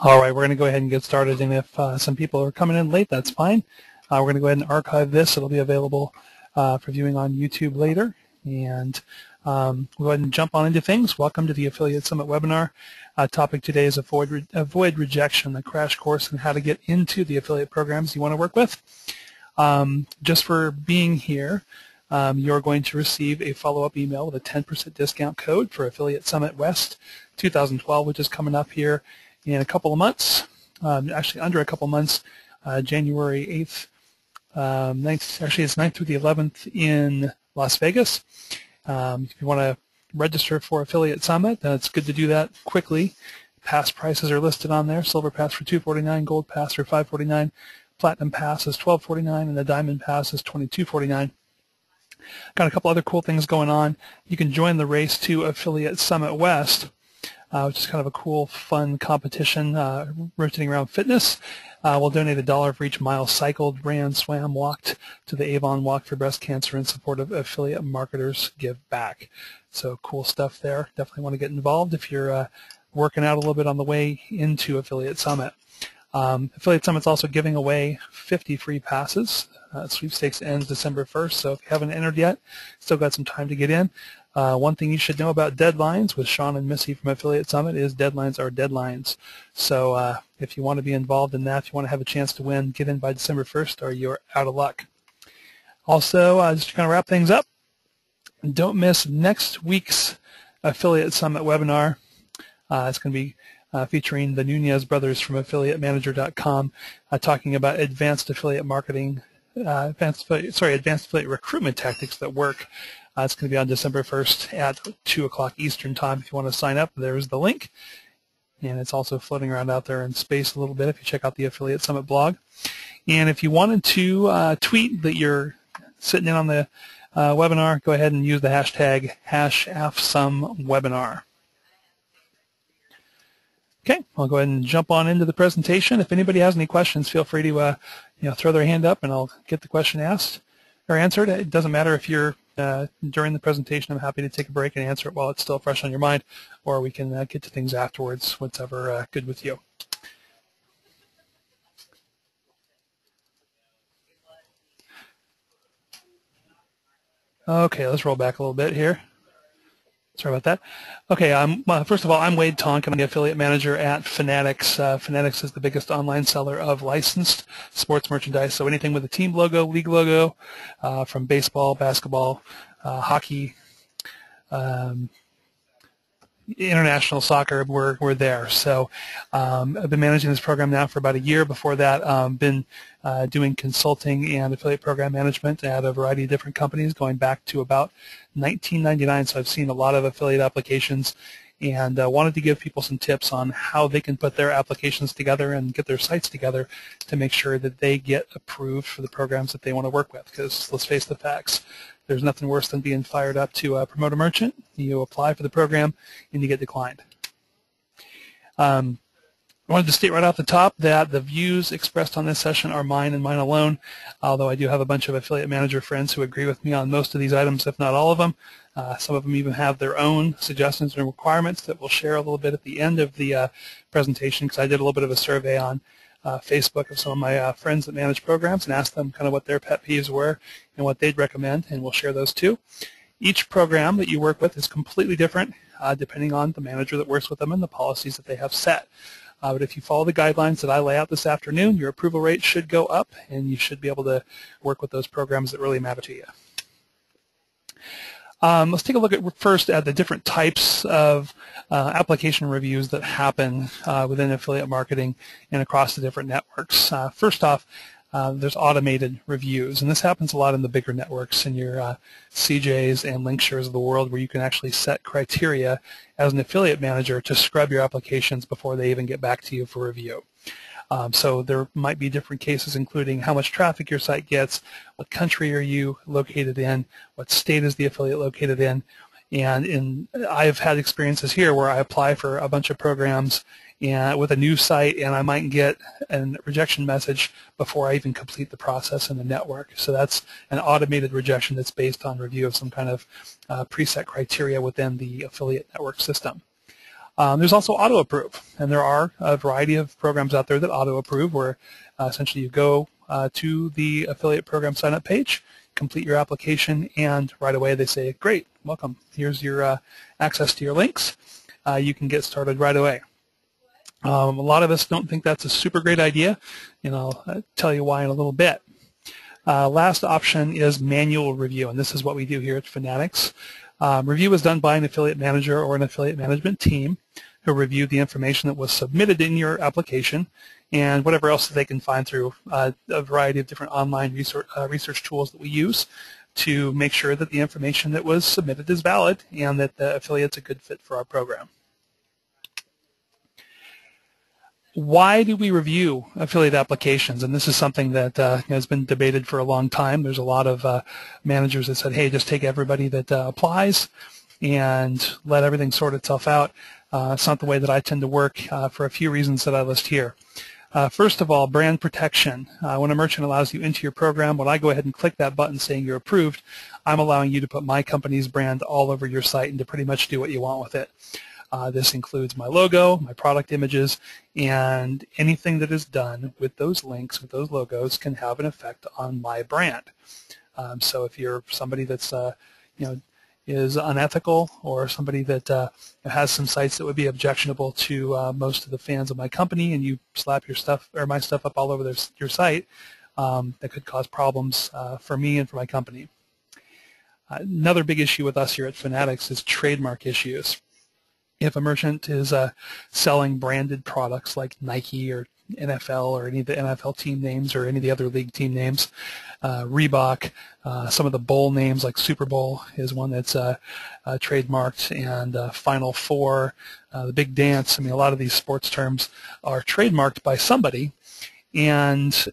All right, we're going to go ahead and get started, and if some people are coming in late, that's fine. We're going to go ahead and archive this. It'll be available for viewing on YouTube later, and we'll go ahead and jump on into things. Welcome to the Affiliate Summit webinar. Topic today is avoid rejection, the crash course on how to get into the affiliate programs you want to work with. Just for being here, you're going to receive a follow-up email with a 10% discount code for Affiliate Summit West 2012, which is coming up here in a couple of months, actually under a couple of months, January 8th, 9th, actually it's 9th through the 11th in Las Vegas. If you want to register for Affiliate Summit, then it's good to do that quickly. Pass prices are listed on there. Silver Pass for $249, Gold Pass for $549, Platinum Pass is $1249, and the Diamond Pass is $2249. Got a couple other cool things going on. You can join the race to Affiliate Summit West, which is kind of a cool, fun competition rotating around fitness. We'll donate $1 for each mile cycled, ran, swam, walked to the Avon Walk for Breast Cancer in support of Affiliate Marketers Give Back. So cool stuff there. Definitely want to get involved if you're working out a little bit on the way into Affiliate Summit. Affiliate Summit's also giving away 50 free passes. Sweepstakes ends December 1st, so if you haven't entered yet, still got some time to get in. One thing you should know about deadlines with Sean and Missy from Affiliate Summit is deadlines are deadlines. So if you want to be involved in that, if you want to have a chance to win, get in by December 1st or you're out of luck. Also, just to kind of wrap things up, don't miss next week's Affiliate Summit webinar. It's going to be featuring the Nunez brothers from AffiliateManager.com talking about advanced affiliate marketing, advanced affiliate recruitment tactics that work. It's going to be on December 1st at 2 o'clock Eastern Time. If you want to sign up, there's the link. And it's also floating around out there in space a little bit if you check out the Affiliate Summit blog. And if you wanted to tweet that you're sitting in on the webinar, go ahead and use the hashtag #AFSUMWebinar. Okay, I'll go ahead and jump on into the presentation. If anybody has any questions, feel free to throw their hand up and I'll get the question asked or answered. It doesn't matter if you're during the presentation. I'm happy to take a break and answer it while it's still fresh on your mind, or we can get to things afterwards, whatever good with you. Okay, let's roll back a little bit here. Sorry about that. Okay, first of all, I'm Wade Tonk. I'm the affiliate manager at Fanatics. Fanatics is the biggest online seller of licensed sports merchandise, so anything with a team logo, league logo, from baseball, basketball, hockey, international soccer, we're there. So I've been managing this program now for about a year. Before that, been doing consulting and affiliate program management at a variety of different companies going back to about 1999. So I've seen a lot of affiliate applications and wanted to give people some tips on how they can put their applications together and get their sites together to make sure that they get approved for the programs that they want to work with. Because let's face the facts, there's nothing worse than being fired up to promote a merchant. You apply for the program and you get declined. I wanted to state right off the top that the views expressed on this session are mine and mine alone, although I do have a bunch of affiliate manager friends who agree with me on most of these items, if not all of them. Some of them even have their own suggestions and requirements that we'll share a little bit at the end of the presentation, because I did a little bit of a survey on Facebook of some of my friends that manage programs and asked them kind of what their pet peeves were and what they'd recommend, and we'll share those too. Each program that you work with is completely different depending on the manager that works with them and the policies that they have set. But if you follow the guidelines that I lay out this afternoon, your approval rate should go up and you should be able to work with those programs that really matter to you. Let's take a look first at the different types of application reviews that happen within affiliate marketing and across the different networks. First off, there's automated reviews, and this happens a lot in the bigger networks, in your CJs and Linkshares of the world, where you can actually set criteria as an affiliate manager to scrub your applications before they even get back to you for review. So there might be different cases, including how much traffic your site gets, what country are you located in, what state is the affiliate located in, and I've had experiences here where I apply for a bunch of programs with a new site, and I might get a rejection message before I even complete the process in the network. So that's an automated rejection that's based on review of some kind of preset criteria within the affiliate network system. There's also auto-approve, and there are a variety of programs out there that auto-approve where essentially you go to the affiliate program sign-up page, complete your application, and right away they say, great, welcome, here's your access to your links. You can get started right away. A lot of us don't think that's a super great idea, and I'll tell you why in a little bit. Last option is manual review, and this is what we do here at Fanatics. Review is done by an affiliate manager or an affiliate management team who review the information that was submitted in your application and whatever else that they can find through a variety of different online research tools that we use to make sure that the information that was submitted is valid and that the affiliate's a good fit for our program. Why do we review affiliate applications? And this is something that has been debated for a long time. There's a lot of managers that said, hey, just take everybody that applies and let everything sort itself out. It's not the way that I tend to work for a few reasons that I list here. First of all, brand protection. When a merchant allows you into your program, when I go ahead and click that button saying you're approved, I'm allowing you to put my company's brand all over your site and to pretty much do what you want with it. This includes my logo, my product images, and anything that is done with those links, with those logos, can have an effect on my brand. So if you're somebody that's is unethical, or somebody that has some sites that would be objectionable to most of the fans of my company, and you slap your stuff or my stuff up all over your site, that could cause problems for me and for my company. Another big issue with us here at Fanatics is trademark issues. If a merchant is selling branded products like Nike or NFL or any of the NFL team names or any of the other league team names, Reebok, some of the bowl names like Super Bowl is one that's trademarked, and Final Four, the Big Dance. I mean, a lot of these sports terms are trademarked by somebody, and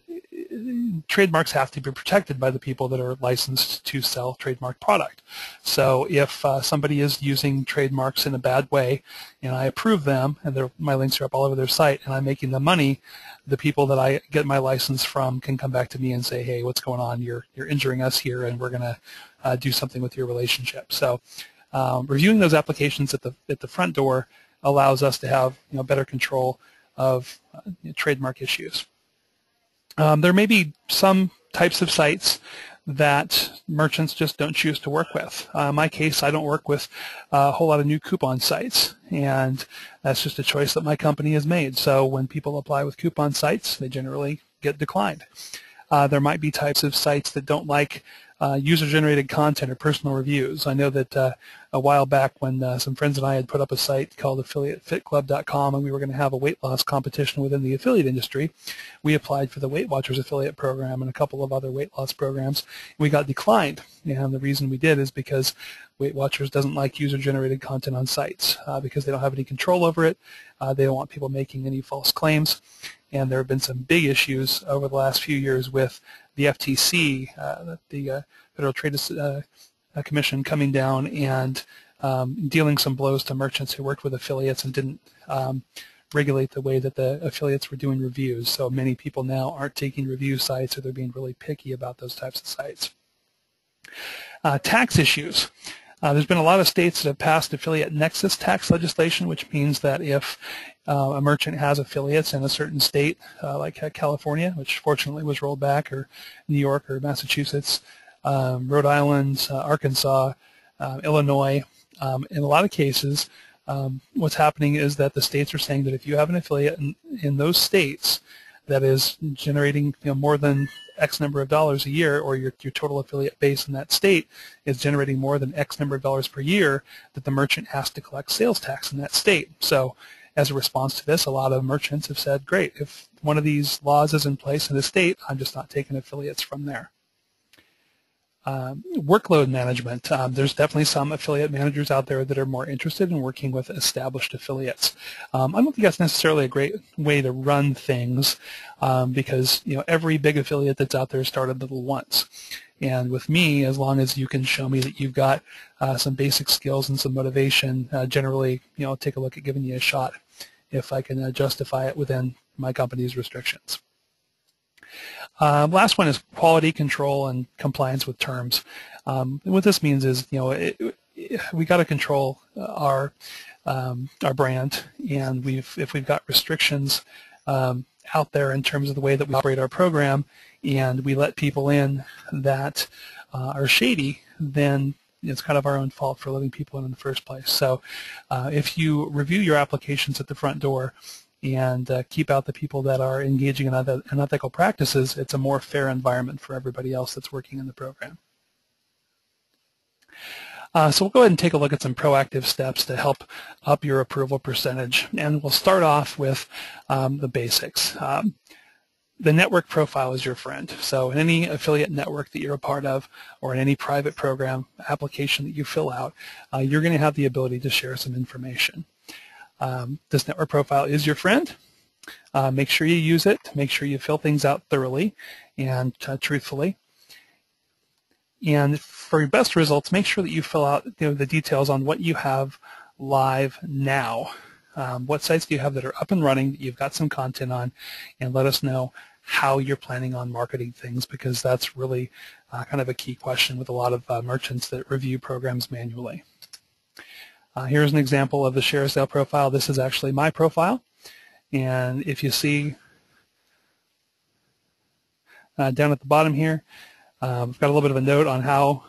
trademarks have to be protected by the people that are licensed to sell trademark product. So if somebody is using trademarks in a bad way and I approve them and my links are up all over their site and I'm making the money, the people that I get my license from can come back to me and say, hey, what's going on? You're injuring us here, and we're going to do something with your relationship. So reviewing those applications at the front door allows us to have better control of trademark issues. There may be some types of sites that merchants just don't choose to work with. In my case, I don't work with a whole lot of new coupon sites, and that's just a choice that my company has made. So when people apply with coupon sites, they generally get declined. There might be types of sites that don't like user-generated content or personal reviews. I know that a while back when some friends and I had put up a site called affiliatefitclub.com, and we were going to have a weight loss competition within the affiliate industry. We applied for the Weight Watchers affiliate program and a couple of other weight loss programs. We got declined, and the reason we did is because Weight Watchers doesn't like user-generated content on sites because they don't have any control over it. They don't want people making any false claims, and there have been some big issues over the last few years with the FTC, the Federal Trade Commission, coming down and dealing some blows to merchants who worked with affiliates and didn't regulate the way that the affiliates were doing reviews. So many people now aren't taking review sites, or they're being really picky about those types of sites. Tax issues. There's been a lot of states that have passed affiliate nexus tax legislation, which means that if a merchant has affiliates in a certain state, like California, which fortunately was rolled back, or New York or Massachusetts, Rhode Island, Arkansas, Illinois, in a lot of cases, what's happening is that the states are saying that if you have an affiliate in those states that is generating more than X number of dollars a year, or your total affiliate base in that state is generating more than X number of dollars per year, that the merchant has to collect sales tax in that state. So as a response to this, a lot of merchants have said, great, if one of these laws is in place in the state, I'm just not taking affiliates from there. Workload management. There's definitely some affiliate managers out there that are more interested in working with established affiliates. I don't think that's necessarily a great way to run things because every big affiliate that's out there started little once. And with me, as long as you can show me that you've got some basic skills and some motivation, generally, I'll take a look at giving you a shot if I can justify it within my company's restrictions. Last one is quality control and compliance with terms. What this means is, we got to control our brand, and if we've got restrictions out there in terms of the way that we operate our program, and we let people in that are shady, then it's kind of our own fault for letting people in the first place. So if you review your applications at the front door and keep out the people that are engaging in unethical practices, it's a more fair environment for everybody else that's working in the program. So we'll go ahead and take a look at some proactive steps to help up your approval percentage. And we'll start off with the basics. The network profile is your friend. So in any affiliate network that you're a part of, or in any private program application that you fill out, you're going to have the ability to share some information. This network profile is your friend. Make sure you use it. Make sure you fill things out thoroughly and truthfully. And for your best results, make sure that you fill out the details on what you have live now. What sites do you have that are up and running, that you've got some content on, and let us know how you're planning on marketing things, because that's really kind of a key question with a lot of merchants that review programs manually. Here's an example of the ShareSale profile. This is actually my profile, and if you see down at the bottom here, I've got a little bit of a note on how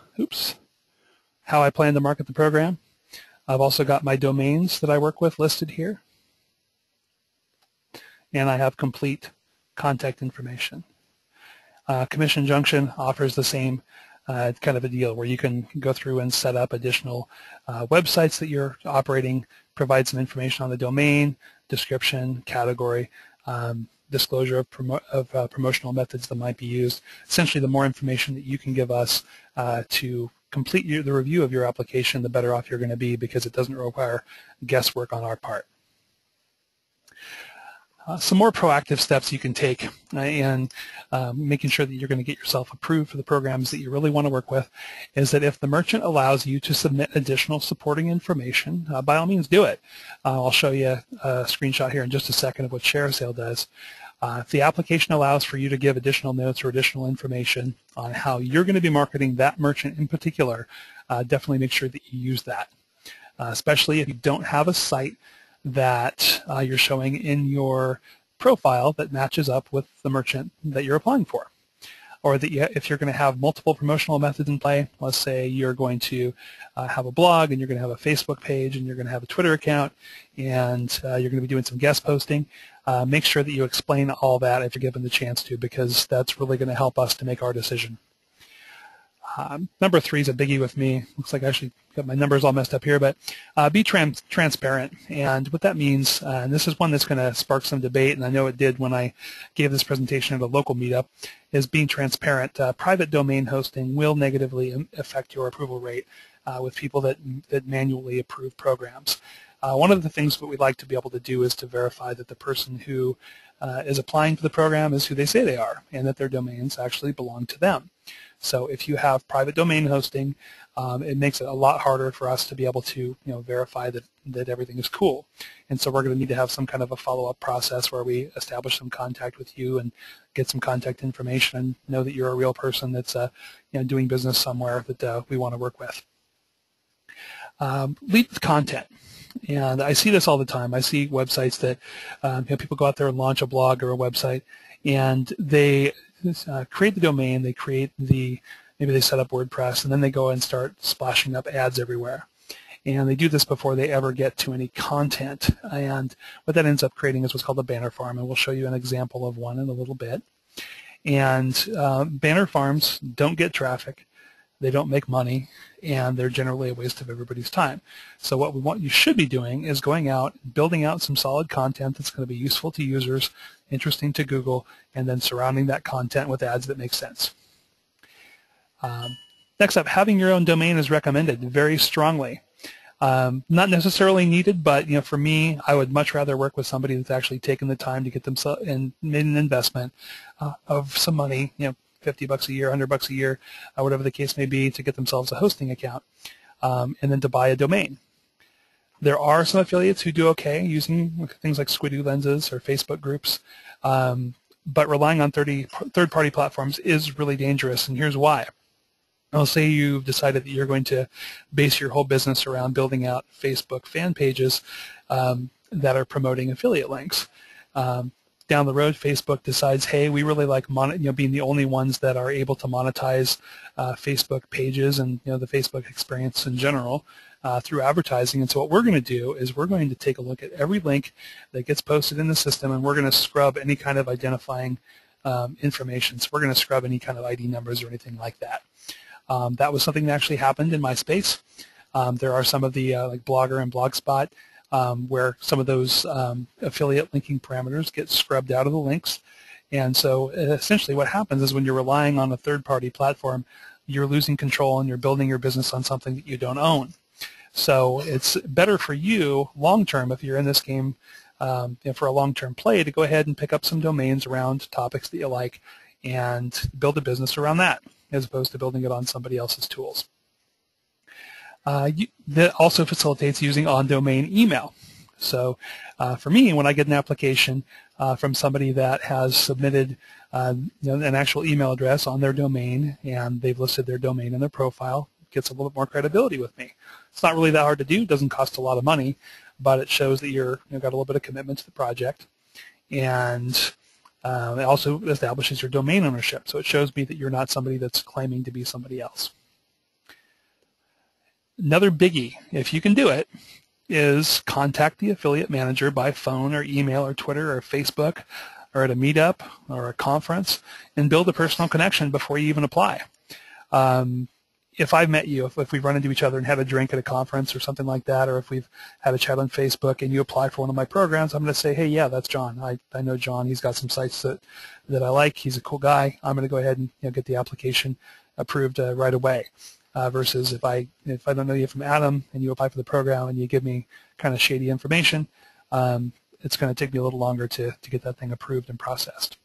I plan to market the program. I've also got my domains that I work with listed here, and I have complete contact information. Commission Junction offers the same kind of a deal where you can go through and set up additional websites that you're operating, provide some information on the domain, description, category, disclosure of promotional methods that might be used. Essentially, the more information that you can give us to complete the review of your application, the better off you're going to be, because it doesn't require guesswork on our part. Some more proactive steps you can take in making sure that you're going to get yourself approved for the programs that you really want to work with is that if the merchant allows you to submit additional supporting information, by all means do it. I'll show you a screenshot here in just a second of what ShareSale does. If the application allows for you to give additional notes or additional information on how you're going to be marketing that merchant in particular, definitely make sure that you use that, especially if you don't have a site that you're showing in your profile that matches up with the merchant that you're applying for. Or that if you're going to have multiple promotional methods in play, let's say you're going to have a blog, and you're going to have a Facebook page, and you're going to have a Twitter account, and you're going to be doing some guest posting, make sure that you explain all that if you're given the chance to, because that's really going to help us to make our decision. Number 3 is a biggie with me. Looks like I actually got my numbers all messed up here, but be transparent. And what that means, and this is one that's going to spark some debate, and I know it did when I gave this presentation at a local meetup, is being transparent. Private domain hosting will negatively affect your approval rate with people that manually approve programs. One of the things that we'd like to be able to do is to verify that the person who is applying for the program is who they say they are, and that their domains actually belong to them. So if you have private domain hosting, it makes it a lot harder for us to be able to verify that everything is cool. And so we're going to need to have some kind of a follow-up process where we establish some contact with you and get some contact information and know that you're a real person that's doing business somewhere that we want to work with. Lead with content. And I see this all the time. I see websites that people go out there and launch a blog or a website, and they create the domain, they create maybe they set up WordPress, and then they go and start splashing up ads everywhere. And they do this before they ever get to any content. And what that ends up creating is what's called a banner farm, and we'll show you an example of one in a little bit. And banner farms don't get traffic, they don't make money, and they're generally a waste of everybody's time. So what you should be doing is going out, building out some solid content that's going to be useful to users, interesting to Google, and then surrounding that content with ads that make sense. Next up, having your own domain is recommended very strongly. Not necessarily needed, but for me, I would much rather work with somebody that's actually taken the time to get themselves and made an investment of some money, $50 a year, $100 a year, whatever the case may be, to get themselves a hosting account, and then to buy a domain. There are some affiliates who do okay using things like Squidoo lenses or Facebook groups, but relying on third-party platforms is really dangerous, and here's why. I'll say you've decided that you're going to base your whole business around building out Facebook fan pages that are promoting affiliate links. Down the road, Facebook decides, hey, we really like being the only ones that are able to monetize Facebook pages and the Facebook experience in general through advertising. And so what we're going to do is we're going to take a look at every link that gets posted in the system, and we're going to scrub any kind of identifying information. So we're going to scrub any kind of ID numbers or anything like that. That was something that actually happened in my space. There are some of the like Blogger and Blogspot where some of those affiliate linking parameters get scrubbed out of the links. And so essentially what happens is when you're relying on a third-party platform, you're losing control and you're building your business on something that you don't own. So it's better for you long-term, if you're in this game for a long-term play, to go ahead and pick up some domains around topics that you like and build a business around that, as opposed to building it on somebody else's tools. That also facilitates using on-domain email. So for me, when I get an application from somebody that has submitted an actual email address on their domain and they've listed their domain in their profile, it gets a little bit more credibility with me. It's not really that hard to do. It doesn't cost a lot of money, but it shows that you've got a little bit of commitment to the project. And it also establishes your domain ownership. So it shows me that you're not somebody that's claiming to be somebody else. Another biggie, if you can do it, is contact the affiliate manager by phone or email or Twitter or Facebook or at a meetup or a conference and build a personal connection before you even apply. If I've met you, if we've run into each other and had a drink at a conference or something like that, or if we've had a chat on Facebook and you apply for one of my programs, I'm going to say, hey, yeah, that's John. I know John. He's got some sites that I like. He's a cool guy. I'm going to go ahead and get the application approved right away. Versus if I don't know you from Adam and you apply for the program and you give me kind of shady information, it's going to take me a little longer to get that thing approved and processed.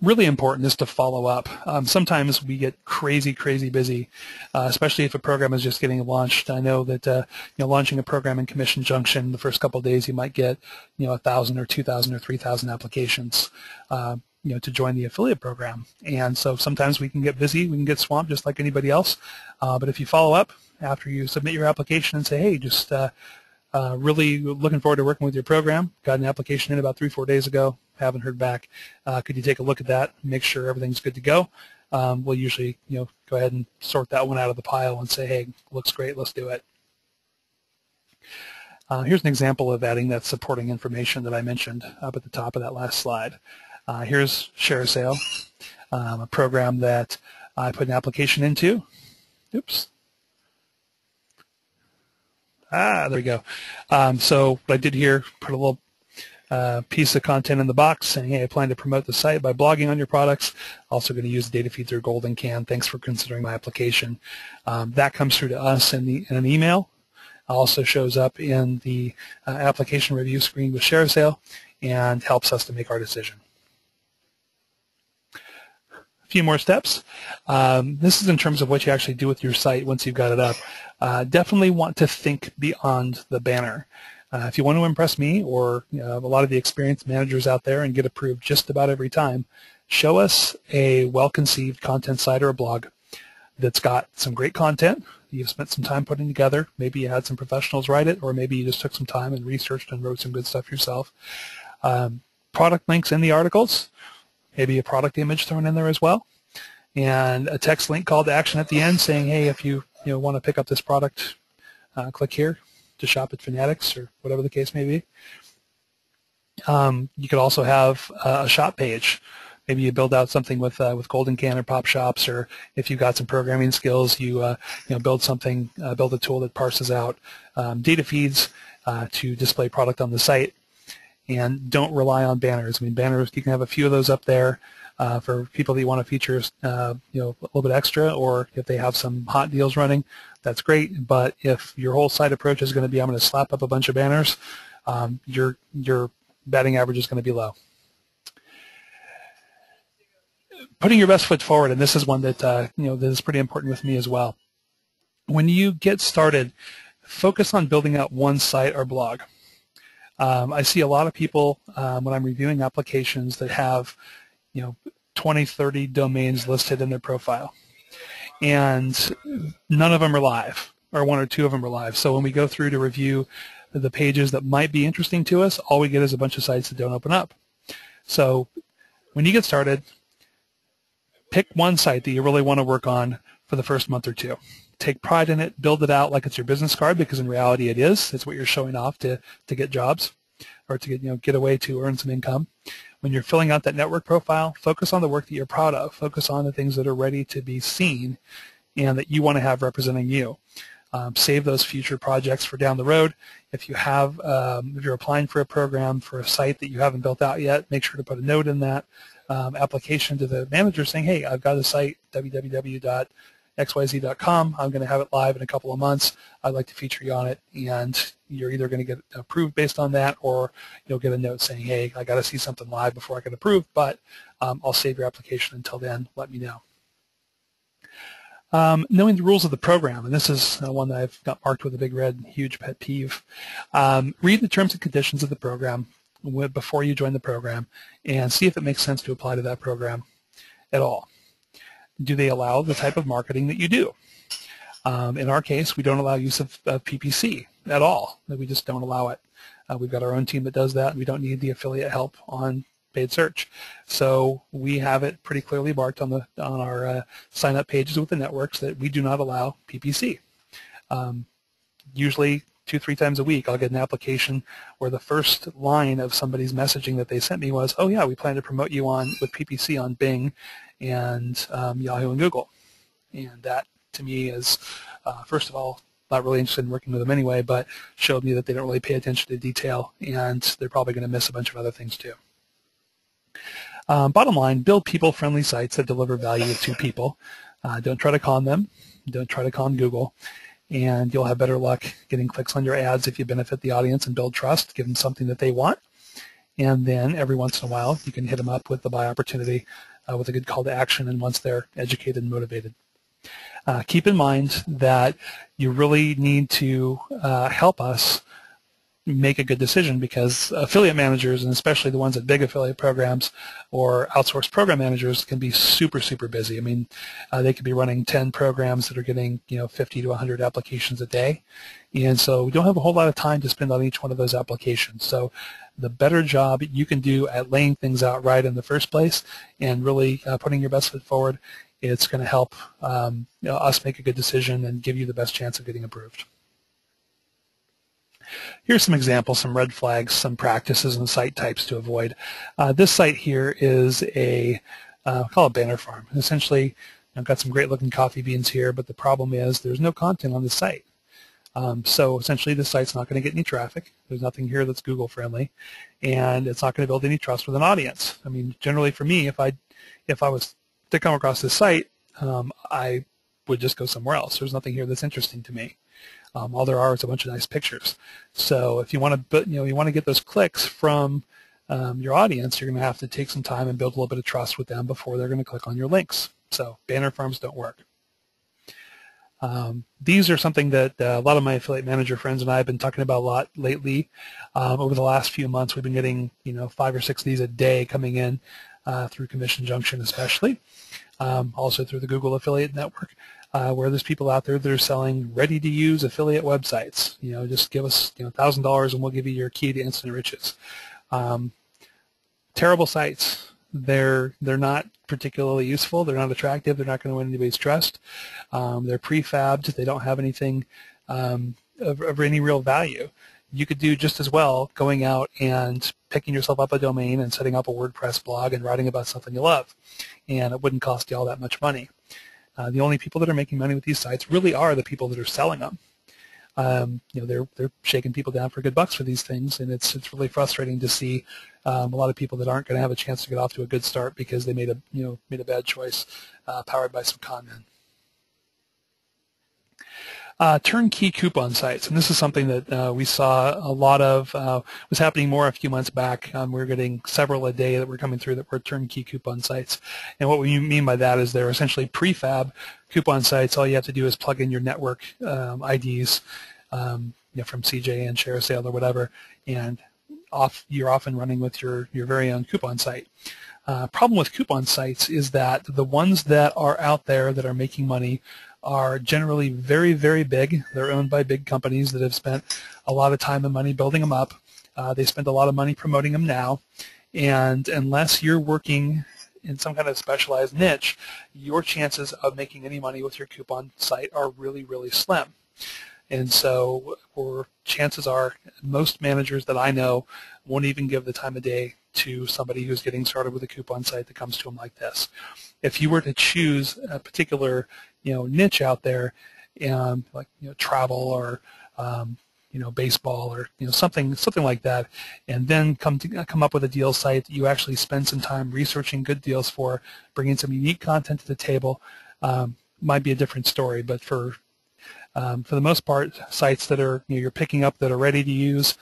Really important is to follow up. Sometimes we get crazy busy, especially if a program is just getting launched. I know that launching a program in Commission Junction, the first couple of days you might get 1,000 or 2,000 or 3,000 applications to join the affiliate program. And so sometimes we can get busy, we can get swamped just like anybody else. But if you follow up after you submit your application and say, hey, just really looking forward to working with your program, got an application in about 3-4 days ago, haven't heard back, could you take a look at that, make sure everything's good to go? We'll usually go ahead and sort that one out of the pile and say, hey, looks great, let's do it. Here's an example of adding that supporting information that I mentioned up at the top of that last slide. Here's ShareSale, a program that I put an application into. Oops. There we go. So what I did here, put a little piece of content in the box saying, hey, I plan to promote the site by blogging on your products. Also going to use the data feed through Golden Can. Thanks for considering my application. That comes through to us in an email. Also shows up in the application review screen with ShareSale and helps us to make our decision. A few more steps. This is in terms of what you actually do with your site once you've got it up. Definitely want to think beyond the banner. If you want to impress me or a lot of the experienced managers out there and get approved just about every time, show us a well-conceived content site or a blog that's got some great content you've spent some time putting together. Maybe you had some professionals write it, or maybe you just took some time and researched and wrote some good stuff yourself. Product links in the articles, maybe a product image thrown in there as well, and a text link call to action at the end saying, hey, if you want to pick up this product, click here to shop at Fanatics or whatever the case may be. You could also have a shop page. Maybe you build out something with Golden Can or Pop Shops, or if you've got some programming skills, you build something, build a tool that parses out data feeds to display product on the site. And don't rely on banners. I mean, banners, you can have a few of those up there for people that you want to feature, a little bit extra, or if they have some hot deals running, that's great. But if your whole site approach is going to be, I'm going to slap up a bunch of banners, your batting average is going to be low. Putting your best foot forward, and this is one that that is pretty important with me as well. When you get started, focus on building out one site or blog. I see a lot of people when I'm reviewing applications that have 20, 30 domains listed in their profile. and none of them are live, or one or two of them are live. So when we go through to review the pages that might be interesting to us, all we get is a bunch of sites that don't open up. So when you get started, pick one site that you really want to work on for the first month or two. Take pride in it, build it out like it's your business card, because in reality it is. It's what you're showing off to get jobs, or to get away to earn some income. When you're filling out that network profile, focus on the work that you're proud of. Focus on the things that are ready to be seen and that you want to have representing you. Save those future projects for down the road. If you have, if you're applying for a program for a site that you haven't built out yet, make sure to put a note in that application to the manager saying, hey, I've got a site, www.xyz.com. I'm going to have it live in a couple of months. I'd like to feature you on it. And you're either going to get approved based on that, or you'll get a note saying, hey, I got to see something live before I get approved, but I'll save your application until then. Let me know. Knowing the rules of the program, and this is one that I've got marked with a big red, huge pet peeve. Read the terms and conditions of the program before you join the program and see if it makes sense to apply to that program at all. Do they allow the type of marketing that you do? In our case, we don't allow use of PPC at all. We just don't allow it. We've got our own team that does that. We don't need the affiliate help on paid search. So we have it pretty clearly marked on our sign-up pages with the networks that we do not allow PPC. Usually 2-3 times a week I'll get an application where the first line of somebody's messaging that they sent me was, oh yeah, we plan to promote you with PPC on Bing and Yahoo and Google. And that to me is, first of all, not really interested in working with them anyway, but showed me that they don't really pay attention to detail, and they're probably going to miss a bunch of other things too. Bottom line, build people-friendly sites that deliver value to people. Don't try to con them. Don't try to con Google. And you'll have better luck getting clicks on your ads if you benefit the audience and build trust, give them something that they want. And then every once in a while, you can hit them up with the buy opportunity with a good call to action, and once they're educated and motivated. Keep in mind that you really need to help us make a good decision, because affiliate managers, and especially the ones at big affiliate programs or outsourced program managers, can be super, super busy. I mean, they could be running 10 programs that are getting 50 to 100 applications a day, and so we don't have a whole lot of time to spend on each one of those applications. So the better job you can do at laying things out right in the first place and really putting your best foot forward, it's going to help us make a good decision and give you the best chance of getting approved. Here's some examples, some red flags, some practices and site types to avoid. This site here is call it banner farm. Essentially, I've got some great looking coffee beans here, but the problem is there's no content on the site. So essentially the site's not going to get any traffic. There's nothing here that's Google friendly, and it's not going to build any trust with an audience. I mean, generally for me, if I was to come across this site, I would just go somewhere else. There's nothing here that's interesting to me. All there are is a bunch of nice pictures. So if you want to, you want to get those clicks from your audience, you're going to have to take some time and build a little bit of trust with them before they're going to click on your links. So banner farms don't work. These are something that a lot of my affiliate manager friends and I have been talking about a lot lately. Over the last few months, we've been getting 5 or 6 of these a day coming in through Commission Junction, especially. Also through the Google Affiliate Network, where there's people out there that are selling ready-to-use affiliate websites. Just give us $1,000 and we'll give you your key to instant riches. Terrible sites. They're not particularly useful. They're not attractive. They're not going to win anybody's trust. They're prefabbed. They don't have anything of any real value. You could do just as well going out and picking yourself up a domain and setting up a WordPress blog and writing about something you love, and it wouldn't cost you all that much money. The only people that are making money with these sites really are the people that are selling them. They're shaking people down for good bucks for these things, and it's really frustrating to see a lot of people that aren't going to have a chance to get off to a good start because they made a bad choice, powered by some con men. Turnkey coupon sites, and this is something that we saw a lot of, was happening more a few months back. We're getting several a day that were coming through that were turnkey coupon sites, and what we mean by that is they're essentially prefab coupon sites. All you have to do is plug in your network IDs from CJ and ShareSale or whatever, and you're off and running with your very own coupon site. Problem with coupon sites is that the ones that are out there that are making money are generally very, very big. They're owned by big companies that have spent a lot of time and money building them up. They spend a lot of money promoting them now, and unless you're working in some kind of specialized niche, your chances of making any money with your coupon site are really, really slim. And so chances are most managers that I know won't even give the time of day to somebody who's getting started with a coupon site that comes to them like this. If you were to choose a particular niche out there, like travel or baseball or something like that, and then come up with a deal site that you actually spend some time researching good deals for, bringing some unique content to the table, might be a different story. But for the most part, sites that are you're picking up that are ready to use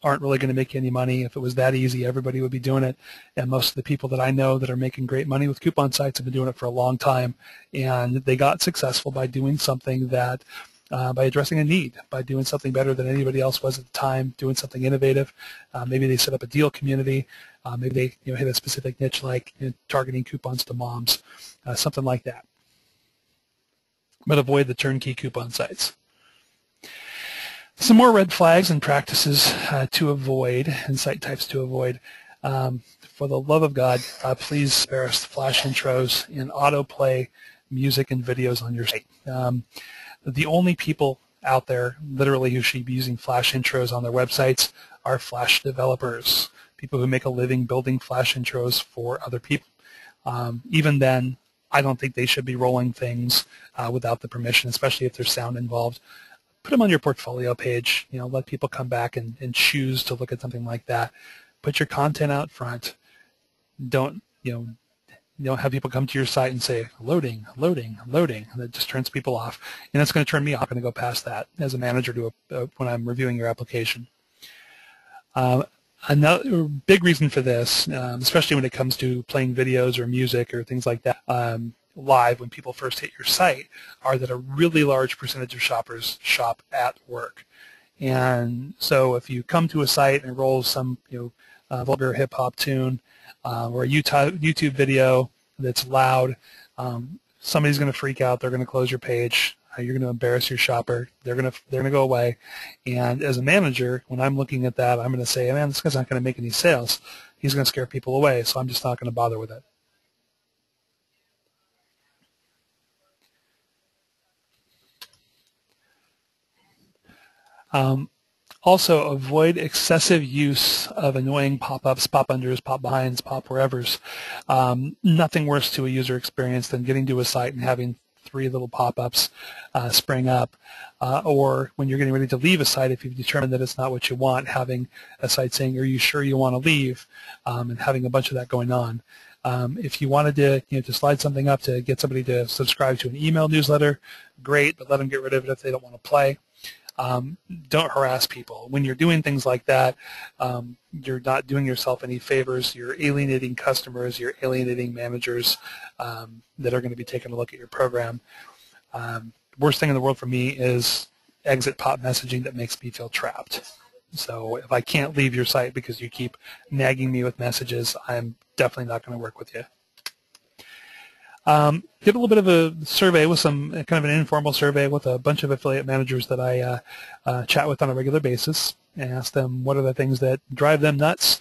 aren't really going to make you any money. If it was that easy, everybody would be doing it. And most of the people that I know that are making great money with coupon sites have been doing it for a long time, and they got successful by doing something that, by addressing a need, by doing something better than anybody else was at the time, doing something innovative. Maybe they set up a deal community. Maybe they hit a specific niche like targeting coupons to moms, something like that. But avoid the turnkey coupon sites. Some more red flags and practices to avoid and site types to avoid. For the love of God, please spare us flash intros and autoplay music and videos on your site. The only people out there literally who should be using flash intros on their websites are flash developers, people who make a living building flash intros for other people. Even then, I don't think they should be rolling things without the permission, especially if there's sound involved. Put them on your portfolio page. Let people come back and choose to look at something like that. Put your content out front. Don't have people come to your site and say loading, loading, loading. That just turns people off, and that's going to turn me off. I'm going to go past that as a manager when I'm reviewing your application. Another big reason for this, especially when it comes to playing videos or music or things like that live when people first hit your site, are that a really large percentage of shoppers shop at work. And so if you come to a site and roll some vulgar hip-hop tune or a YouTube video that's loud, somebody's going to freak out. They're going to close your page. You're going to embarrass your shopper. They're going to go away. And as a manager, when I'm looking at that, I'm going to say, man, this guy's not going to make any sales. He's going to scare people away, so I'm just not going to bother with it. Also, avoid excessive use of annoying pop-ups, pop-unders, pop-behinds, pop-wherevers. Nothing worse to a user experience than getting to a site and having 3 little pop-ups spring up. Or when you're getting ready to leave a site, if you've determined that it's not what you want, having a site saying, are you sure you want to leave? And having a bunch of that going on. If you wanted to slide something up to get somebody to subscribe to an email newsletter, great, but let them get rid of it if they don't want to play. Don't harass people. When you're doing things like that, you're not doing yourself any favors. You're alienating customers. You're alienating managers that are going to be taking a look at your program. Worst thing in the world for me is exit pop messaging that makes me feel trapped. So if I can't leave your site because you keep nagging me with messages, I'm definitely not going to work with you. Did a little bit of a survey with kind of an informal survey with a bunch of affiliate managers that I chat with on a regular basis, and ask them what are the things that drive them nuts,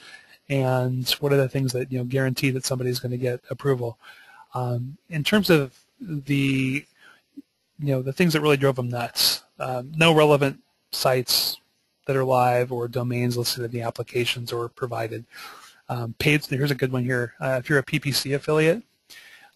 and what are the things that guarantee that somebody's going to get approval. In terms of the things that really drove them nuts, no relevant sites that are live or domains listed in the applications or provided. Here's a good one here. If you're a PPC affiliate,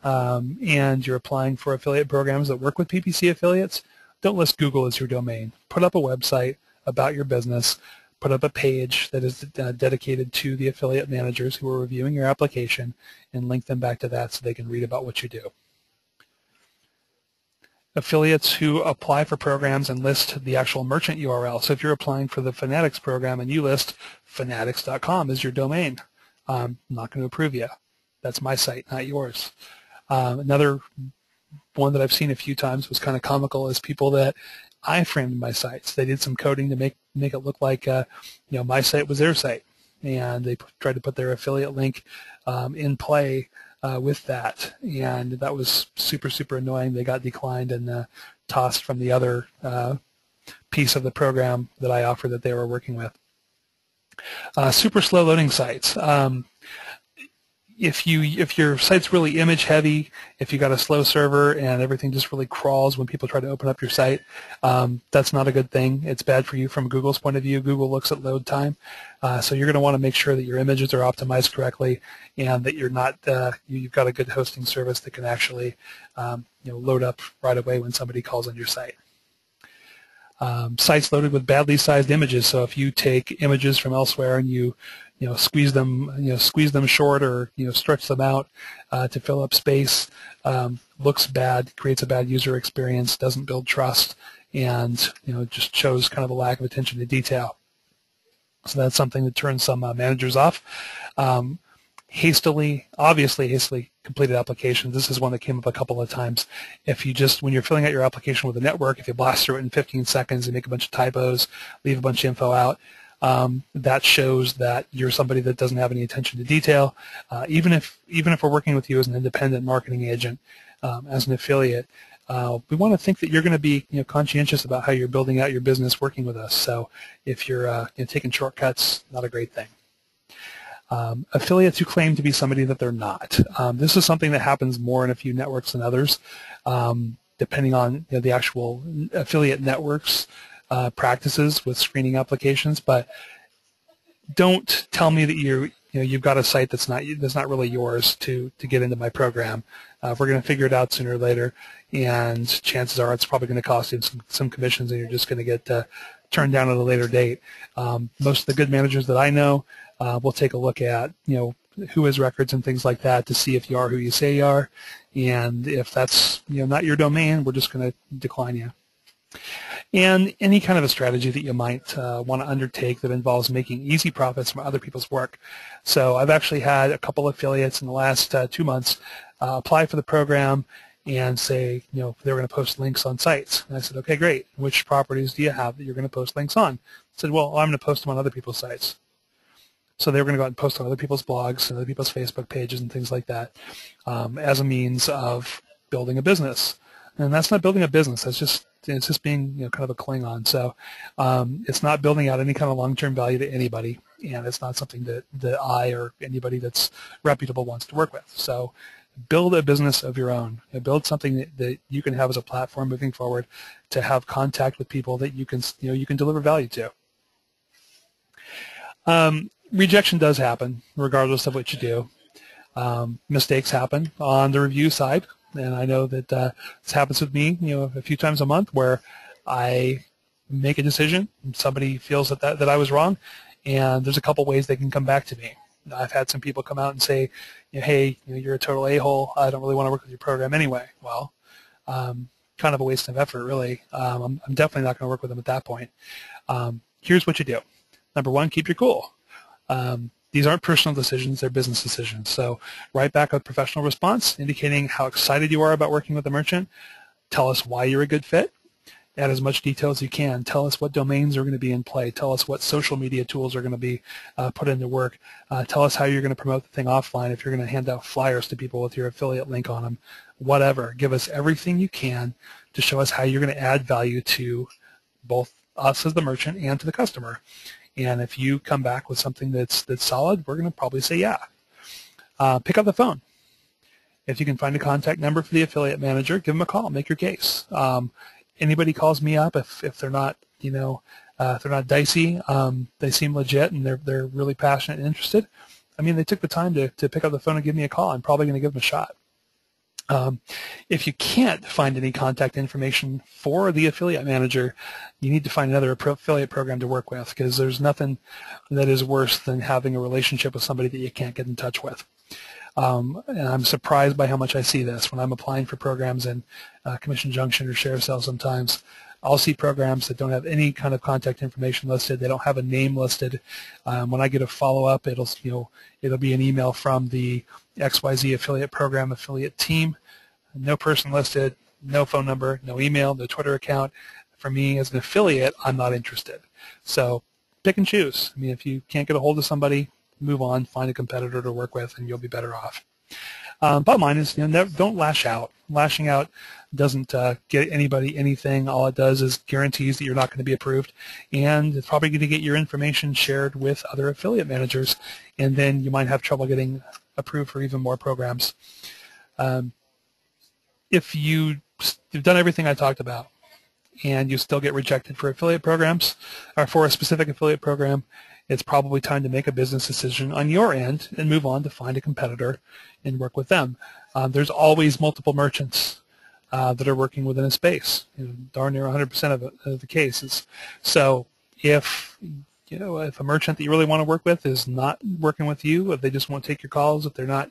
and you're applying for affiliate programs that work with PPC affiliates, don't list Google as your domain. Put up a website about your business. Put up a page that is dedicated to the affiliate managers who are reviewing your application, and link them back to that so they can read about what you do. Affiliates who apply for programs and list the actual merchant URL. So if you're applying for the Fanatics program and you list fanatics.com as your domain, I'm not going to approve you. That's my site, not yours. Another one that I've seen a few times was kind of comical is people that iframed my sites. They did some coding to make it look like my site was their site. and they tried to put their affiliate link in play with that, and that was super, super annoying. They got declined and tossed from the other piece of the program that I offered that they were working with. Super slow loading sites. If your site's really image heavy, if you got a slow server and everything just really crawls when people try to open up your site, that's not a good thing. It's bad for you from Google's point of view. Google looks at load time, so you're going to want to make sure that your images are optimized correctly and that you're not you've got a good hosting service that can actually load up right away when somebody calls on your site. Sites loaded with badly sized images. So if you take images from elsewhere and you squeeze them short or stretch them out to fill up space, looks bad, creates a bad user experience, doesn't build trust, and just shows kind of a lack of attention to detail. So that's something that turns some managers off. Obviously hastily completed applications. This is one that came up a couple of times. If you when you're filling out your application with a network, if you blast through it in 15 seconds and make a bunch of typos, leave a bunch of info out, that shows that you're somebody that doesn't have any attention to detail. Even if we're working with you as an independent marketing agent, as an affiliate, we want to think that you're going to be conscientious about how you're building out your business working with us. So if you're taking shortcuts, not a great thing. Affiliates who claim to be somebody that they're not. This is something that happens more in a few networks than others, depending on the actual affiliate networks practices with screening applications. But don't tell me that you've got a site that's not really yours to get into my program. We're going to figure it out sooner or later, and chances are it's probably going to cost you some commissions, and you're just going to get turned down at a later date. Most of the good managers that I know will take a look at who has records and things like that to see if you are who you say you are, and if that's not your domain, we're just going to decline you. And any kind of a strategy that you might want to undertake that involves making easy profits from other people's work. So I've actually had a couple affiliates in the last 2 months apply for the program and say, they were going to post links on sites. And I said, okay, great. Which properties do you have that you're going to post links on? I said, well, I'm going to post them on other people's sites. So they were going to go out and post on other people's blogs and other people's Facebook pages and things like that as a means of building a business. And that's not building a business. It's just being kind of a Klingon. So it's not building out any kind of long-term value to anybody, and it's not something that I or anybody that's reputable wants to work with. So build a business of your own. Build something that you can have as a platform moving forward to have contact with people that you can deliver value to. Rejection does happen regardless of what you do. Mistakes happen on the review side. And I know that this happens with me, a few times a month where I make a decision and somebody feels that I was wrong, and there's a couple ways they can come back to me. I've had some people come out and say, hey, you're a total a-hole. I don't really want to work with your program anyway. Well, kind of a waste of effort, really. I'm definitely not going to work with them at that point. Here's what you do. Number one, keep your cool. These aren't personal decisions, they're business decisions. So write back a professional response indicating how excited you are about working with the merchant. Tell us why you're a good fit. Add as much detail as you can. Tell us what domains are going to be in play. Tell us what social media tools are going to be put into work. Tell us how you're going to promote the thing offline, if you're going to hand out flyers to people with your affiliate link on them, whatever. Give us everything you can to show us how you're going to add value to both us as the merchant and to the customer. And if you come back with something that's solid, we're going to probably say yeah. Pick up the phone. If you can find a contact number for the affiliate manager, give them a call. Make your case. Anybody calls me up if they're not if they're not dicey, they seem legit and they're really passionate and interested. I mean, they took the time to pick up the phone and give me a call. I'm probably going to give them a shot. If you can't find any contact information for the affiliate manager, you need to find another affiliate program to work with, because there's nothing that is worse than having a relationship with somebody that you can't get in touch with. And I'm surprised by how much I see this when I'm applying for programs in Commission Junction or ShareSale. Sometimes I'll see programs that don't have any kind of contact information listed. They don't have a name listed. When I get a follow-up, it'll be an email from the XYZ affiliate program affiliate team. No person listed, no phone number, no email, no Twitter account. For me as an affiliate, I'm not interested. So pick and choose. I mean, if you can't get a hold of somebody, move on, find a competitor to work with, and you'll be better off. Bottom line is, don't lash out. Lashing out doesn't get anybody anything. All it does is guarantees that you're not going to be approved, and it's probably going to get your information shared with other affiliate managers, and then you might have trouble getting approved for even more programs. If you've done everything I talked about, and you still get rejected for affiliate programs or for a specific affiliate program, it's probably time to make a business decision on your end and move on to find a competitor and work with them. There's always multiple merchants that are working within a space, darn near 100% of the cases. So if a merchant that you really want to work with is not working with you, if they just won't take your calls, if they're not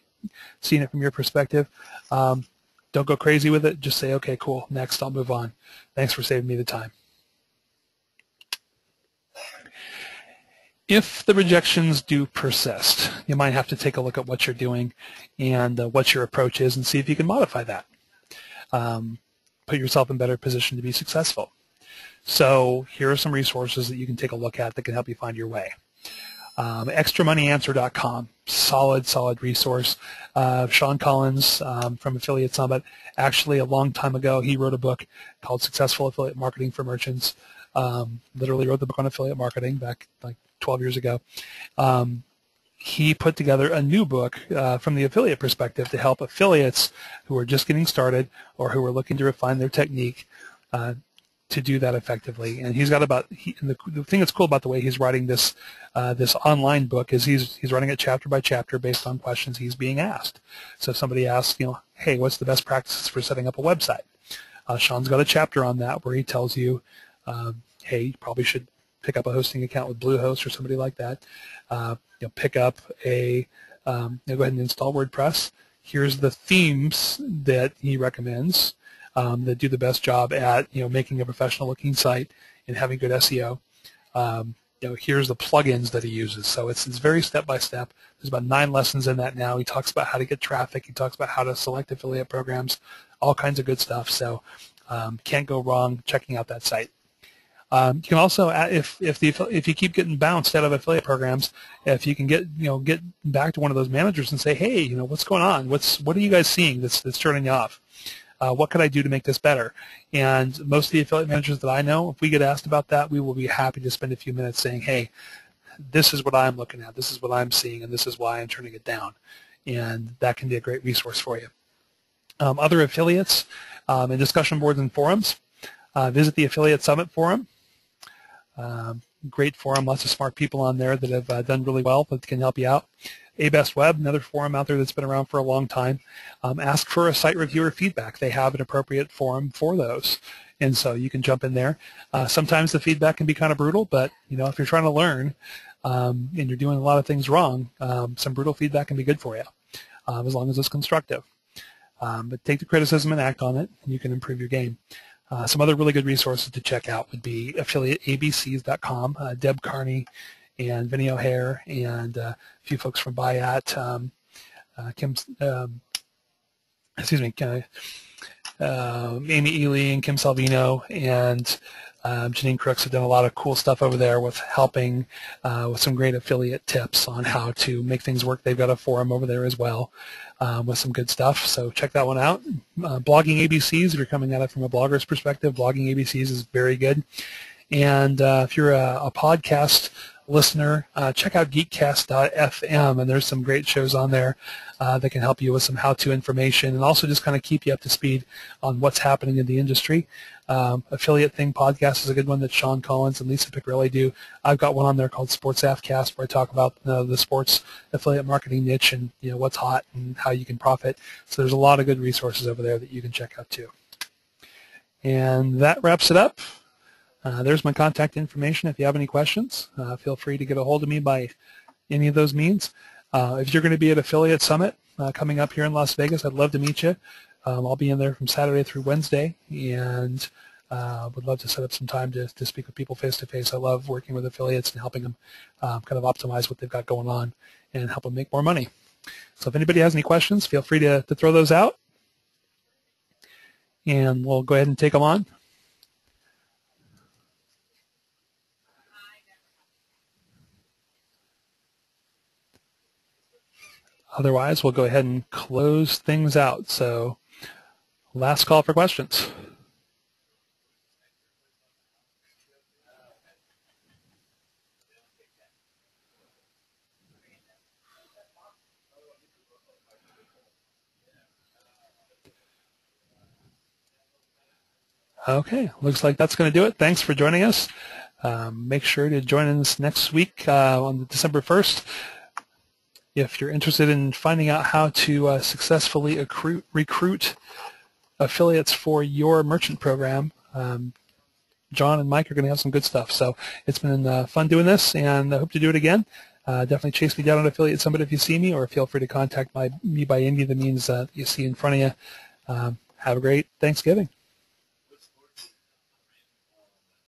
seeing it from your perspective, don't go crazy with it. Just say, okay, cool, next, I'll move on. Thanks for saving me the time. If the rejections do persist, you might have to take a look at what you're doing and what your approach is and see if you can modify that. Put yourself in a better position to be successful. So here are some resources that you can take a look at that can help you find your way. ExtraMoneyAnswer.com, solid resource. Sean Collins from Affiliate Summit, actually a long time ago, he wrote a book called Successful Affiliate Marketing for Merchants. Literally wrote the book on affiliate marketing back like 12 years ago. He put together a new book from the affiliate perspective to help affiliates who are just getting started or who are looking to refine their technique to do that effectively. And he's got the thing that's cool about the way he's writing this this online book is he's writing it chapter by chapter based on questions he's being asked. So if somebody asks, hey, what's the best practices for setting up a website? Sean's got a chapter on that where he tells you, hey, you probably should pick up a hosting account with Bluehost or somebody like that. Pick up go ahead and install WordPress. Here's the themes that he recommends that do the best job at making a professional-looking site and having good SEO. Here's the plugins that he uses. So it's very step-by-step. There's about 9 lessons in that now. He talks about how to get traffic. He talks about how to select affiliate programs, all kinds of good stuff. So can't go wrong checking out that site. You can also, if you keep getting bounced out of affiliate programs, if you can get back to one of those managers and say, hey, what's going on? What are you guys seeing that's turning you off? What could I do to make this better? And most of the affiliate managers that I know, if we get asked about that, we will be happy to spend a few minutes saying, hey, this is what I'm looking at, this is what I'm seeing, and this is why I'm turning it down. And that can be a great resource for you. Other affiliates and discussion boards and forums. Visit the Affiliate Summit forum. Great forum, lots of smart people on there that have done really well that can help you out. A-Best Web, another forum out there that's been around for a long time. Ask for a site reviewer feedback. They have an appropriate forum for those, and so you can jump in there. Sometimes the feedback can be kind of brutal, but if you're trying to learn and you're doing a lot of things wrong, some brutal feedback can be good for you, as long as it's constructive. But take the criticism and act on it, and you can improve your game. Some other really good resources to check out would be affiliateabcs.com, Deb Carney and Vinny O'Hare and a few folks from Bayat, Amy Ely and Kim Salvino and Janine Crooks have done a lot of cool stuff over there with helping with some great affiliate tips on how to make things work. They've got a forum over there as well with some good stuff, so check that one out. Blogging ABCs, if you're coming at it from a blogger's perspective, Blogging ABCs is very good. And if you're a podcast listener, check out geekcast.fm, and there's some great shows on there that can help you with some how-to information and also just kind of keep you up to speed on what's happening in the industry. Affiliate Thing podcast is a good one that Sean Collins and Lisa Piccarelli do. I've got one on there called Sports AFcast where I talk about the sports affiliate marketing niche and what's hot and how you can profit. So there's a lot of good resources over there that you can check out too. And that wraps it up. There's my contact information. If you have any questions, feel free to get a hold of me by any of those means. If you're going to be at Affiliate Summit coming up here in Las Vegas, I'd love to meet you. I'll be in there from Saturday through Wednesday, and would love to set up some time to speak with people face-to-face. I love working with affiliates and helping them kind of optimize what they've got going on and help them make more money. So if anybody has any questions, feel free to throw those out, and we'll go ahead and take them on. Otherwise, we'll go ahead and close things out. So last call for questions. Okay, looks like that's going to do it. Thanks for joining us. Make sure to join us next week on December 1st. If you're interested in finding out how to successfully recruit affiliates for your merchant program, John and Mike are going to have some good stuff. So it's been fun doing this, and I hope to do it again. Definitely chase me down on Affiliate Summit if you see me, or feel free to contact me by any of the means that you see in front of you. Have a great Thanksgiving.